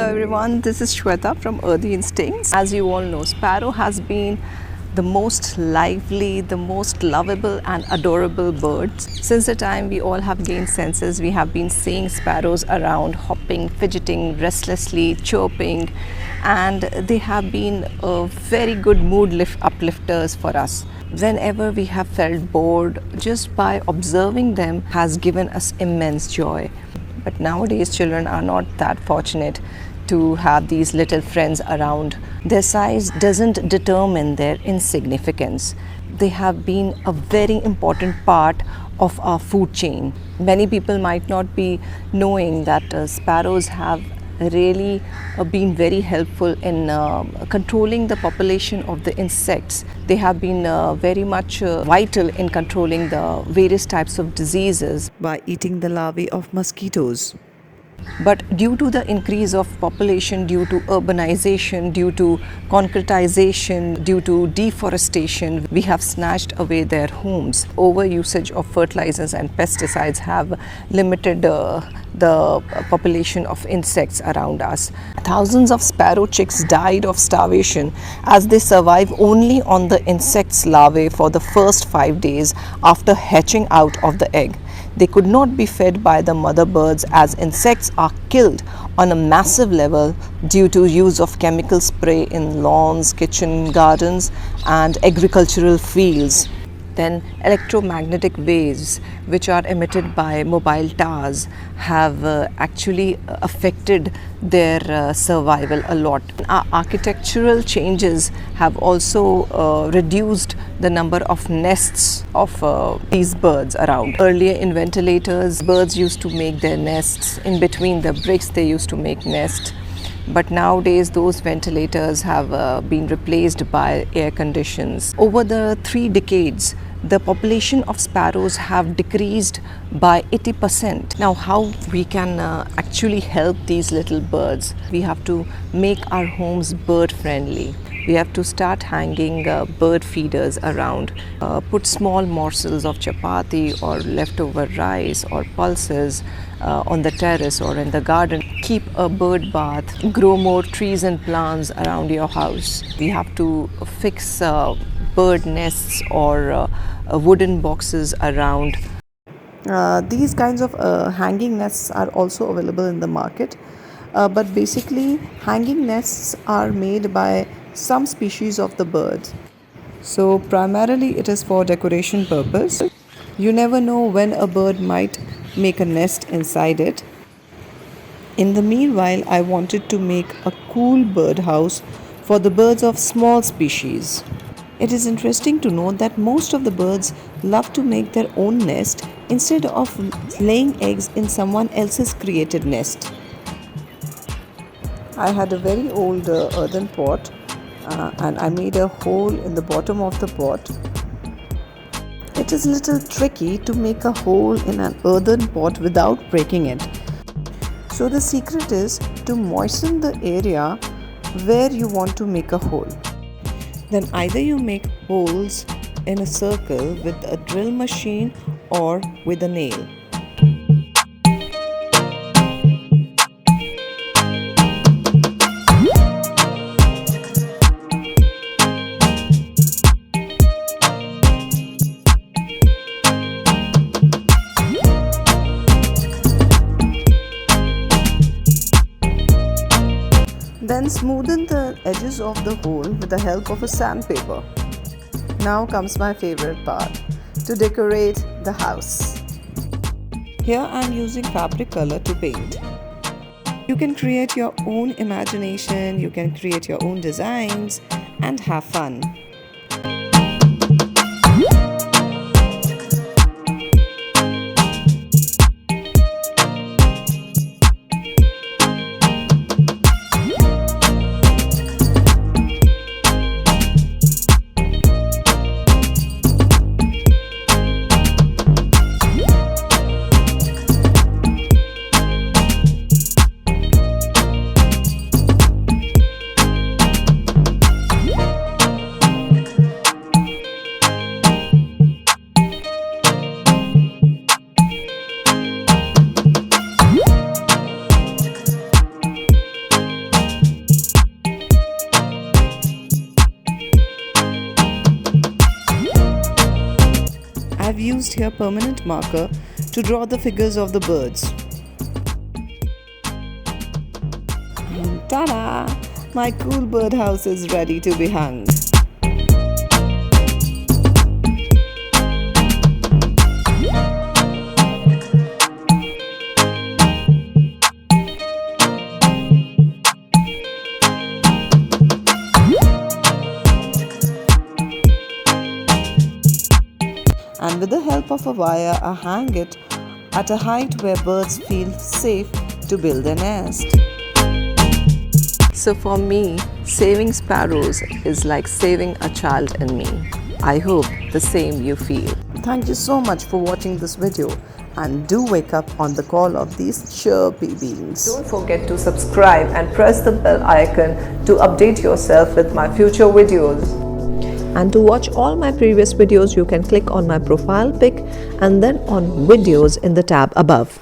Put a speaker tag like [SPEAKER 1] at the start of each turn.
[SPEAKER 1] Hello everyone, this is Shweta from Earthy Instincts. As you all know, sparrow has been the most lively, the most lovable and adorable birds. Since the time we all have gained senses, we have been seeing sparrows around, hopping, fidgeting, restlessly, chirping, and they have been very good mood uplifters for us. Whenever we have felt bored, just by observing them has given us immense joy. But nowadays children are not that fortunate to have these little friends around. Their size doesn't determine their insignificance. They have been a very important part of our food chain. Many people might not be knowing that sparrows have really been very helpful in controlling the population of the insects. They have been very much vital in controlling the various types of diseases by eating the larvae of mosquitoes. But due to the increase of population, due to urbanization, due to concretization, due to deforestation, we have snatched away their homes. Overusage of fertilizers and pesticides have limited the population of insects around us. Thousands of sparrow chicks died of starvation as they survive only on the insect's larvae for the first 5 days after hatching out of the egg. They could not be fed by the mother birds as insects are killed on a massive level due to use of chemical spray in lawns, kitchen gardens and agricultural fields. Then electromagnetic waves which are emitted by mobile towers have actually affected their survival a lot. Our architectural changes have also reduced the number of nests of these birds around. Earlier in ventilators, birds used to make their nests. In between the bricks they used to make nests. But nowadays those ventilators have been replaced by air conditions. Over the 3 decades, the population of sparrows have decreased by 80%. Now how we can actually help these little birds? We have to make our homes bird friendly. We have to start hanging bird feeders around, put small morsels of chapati or leftover rice or pulses on the terrace or in the garden. Keep a bird bath, grow more trees and plants around your house. We have to fix bird nests or wooden boxes around. These kinds of hanging nests are also available in the market, but basically hanging nests are made by some species of the birds. So primarily it is for decoration purpose. You never know when a bird might make a nest inside it. In the meanwhile, I wanted to make a cool birdhouse for the birds of small species. It is interesting to note that most of the birds love to make their own nest instead of laying eggs in someone else's created nest. I had a very old earthen pot and I made a hole in the bottom of the pot. It is a little tricky to make a hole in an earthen pot without breaking it. So the secret is to moisten the area where you want to make a hole. Then either you make holes in a circle with a drill machine or with a nail. Then smoothen the edges of the hole with the help of a sandpaper. Now comes my favorite part, to decorate the house. Here I am using fabric color to paint. You can create your own imagination, you can create your own designs and have fun. used here permanent marker to draw the figures of the birds. And ta-da! My cool birdhouse is ready to be hung. And with the help of a wire, I hang it at a height where birds feel safe to build a nest. So for me, saving sparrows is like saving a child in me. I hope the same you feel. Thank you so much for watching this video, and do wake up on the call of these chirpy beings. Don't forget to subscribe and press the bell icon to update yourself with my future videos. And to watch all my previous videos, you can click on my profile pic and then on videos in the tab above.